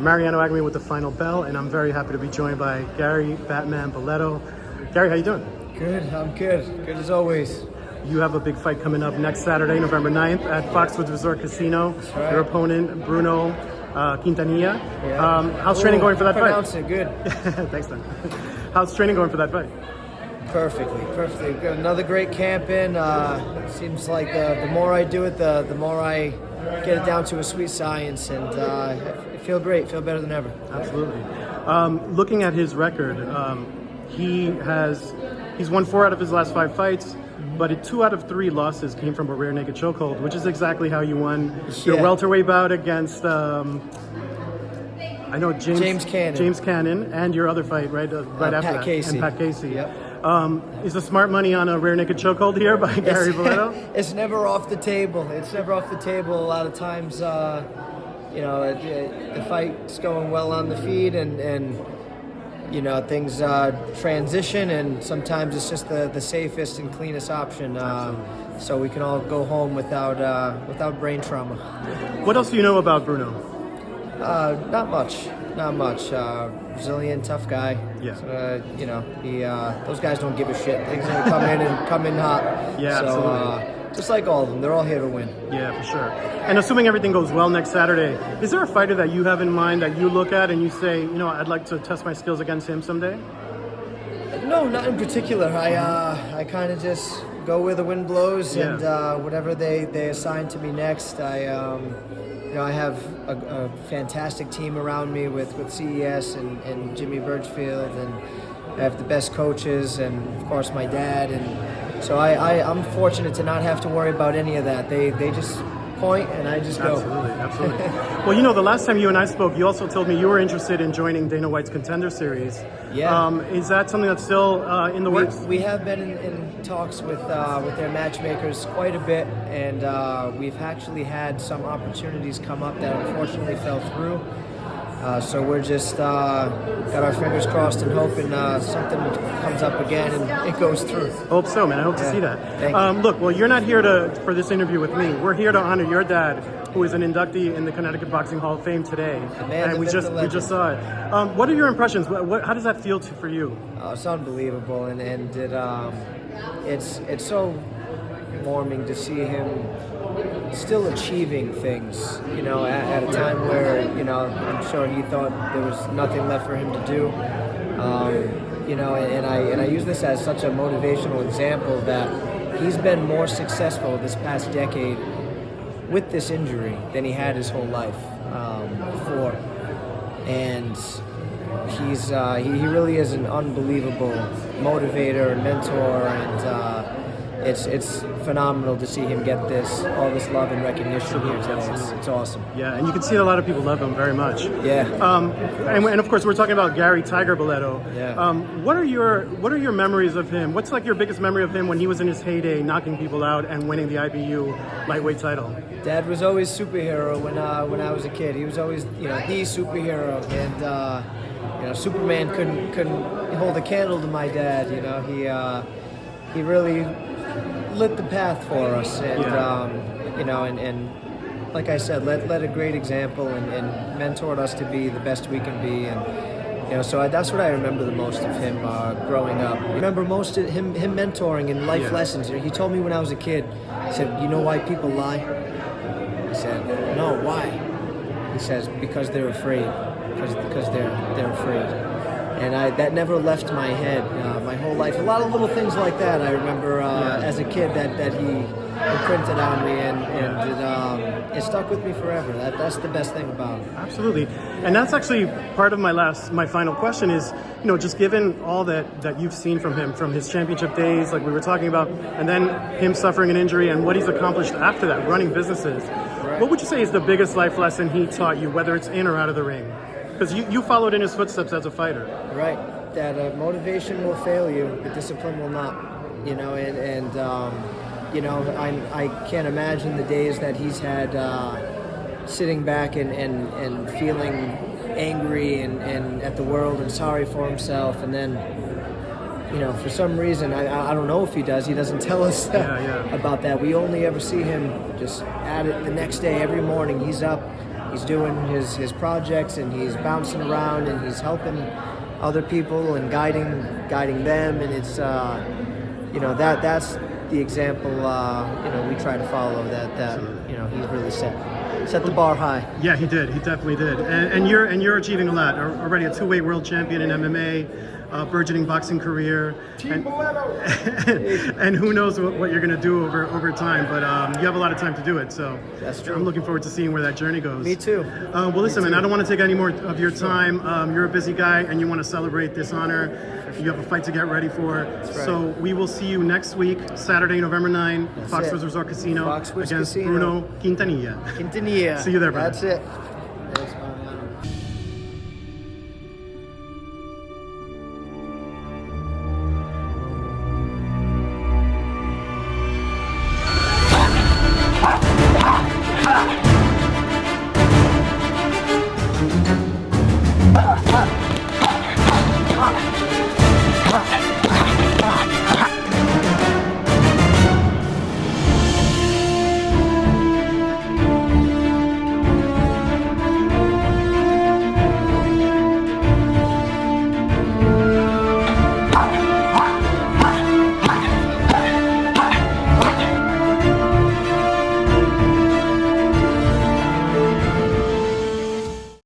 Mariano Agnew with the final bell, and I'm very happy to be joined by Gary Batman Balletto. Gary, how you doing? Good, I'm good. Good as always. You have a big fight coming up next Saturday, November 9th at Foxwoods Resort Casino. That's right. Your opponent, Bruno Quintanilha. Yeah. How's training going for that pronounce fight? Pronounce it good. Thanks, man. How's training going for that fight? Perfectly. We've got another great camp in. Seems like the more I do it, the more I get it down to a sweet science, and I feel great, feel better than ever. Absolutely. Looking at his record, he's won 4 out of his last 5 fights, but 2 out of 3 losses came from a rear naked chokehold, which is exactly how you won your welterweight bout against I know James Cannon, and your other fight right after Pat that, Casey. And Pat Casey. Yep. Is the smart money on a rear naked chokehold here by Gary Balletto? It's never off the table. It's never off the table. A lot of times, the fight's going well on the feed, and things transition, and sometimes it's just the safest and cleanest option. So we can all go home without brain trauma. What else do you know about Bruno? Not much. Brazilian, tough guy. Yeah. So, those guys don't give a shit. They're gonna come in hot. Yeah, so, absolutely. Just like all of them, they're all here to win. Yeah, for sure. And assuming everything goes well next Saturday, is there a fighter that you have in mind that you look at and you say, I'd like to test my skills against him someday? No, not in particular. I kind of just go where the wind blows, and whatever they assign to me next, I have a fantastic team around me with CES and Jimmy Birchfield, and I have the best coaches, and of course my dad, and so I'm fortunate to not have to worry about any of that. They just point and I just go. Absolutely. Well, the last time you and I spoke, you also told me you were interested in joining Dana White's Contender Series. Yeah. Is that something that's still in the works? We have been in talks with their matchmakers quite a bit, and we've actually had some opportunities come up that unfortunately fell through. So we're just got our fingers crossed and hoping something comes up again and it goes through. Hope so, man. I hope to see that. Thank you. Look, well, you're not here for this interview with me. We're here to honor your dad, who is an inductee in the Connecticut Boxing Hall of Fame today. And we just saw it. What are your impressions? How does that feel for you? It's unbelievable, and it's so warming to see him still achieving things, at a time where, I'm sure he thought there was nothing left for him to do. And I use this as such a motivational example that he's been more successful this past decade with this injury than he had his whole life before. And he really is an unbelievable motivator and mentor, and it's phenomenal to see him get all this love and recognition here today. It's awesome. Yeah, and you can see that a lot of people love him very much. Yeah. And of course, we're talking about Gary Tiger Balletto. Yeah. What are your memories of him? What's like your biggest memory of him when he was in his heyday, knocking people out and winning the IBU lightweight title? Dad was always superhero when I was a kid. He was always the superhero, and Superman couldn't hold a candle to my dad. He really lit the path for us, and and like I said, led a great example and mentored us to be the best we can be, and so that's what I remember the most of him growing up. I remember most of him mentoring and life lessons. He told me when I was a kid, he said, "You know why people lie?" I said, "No, why?" He says, "Because they're afraid. Because they're afraid." And that never left my head my whole life. A lot of little things like that I remember as a kid that he imprinted on me, and it stuck with me forever. That's the best thing about it. Absolutely. And that's actually part of my final question is, just given all that you've seen from him, from his championship days, like we were talking about, and then him suffering an injury and what he's accomplished after that, running businesses, right. What would you say is the biggest life lesson he taught you, whether it's in or out of the ring? Because you followed in his footsteps as a fighter. Right. That motivation will fail you, but discipline will not. I can't imagine the days that he's had sitting back and feeling angry and at the world and sorry for himself, and then for some reason, I don't know if he doesn't tell us about that. We only ever see him just at it the next day. Every morning he's up he's doing his projects, and he's bouncing around, and he's helping other people and guiding them, and it's that's the example we try to follow. That he's really set the bar high. Yeah, he did. He definitely did. And you're achieving a lot. Already a 2-weight world champion in MMA, burgeoning boxing career, and who knows what you're going to do over time. But you have a lot of time to do it. So that's true. I'm looking forward to seeing where that journey goes. Me too. Well, listen, man, I don't want to take any more of your time. You're a busy guy, and you want to celebrate this honor. You have a fight to get ready for. That's right. So we will see you next week, Saturday, November 9, Foxwoods Resort Casino Foxwoods against Casino. Bruno Quintanilha. See you there, brother. That's it. Thanks, man.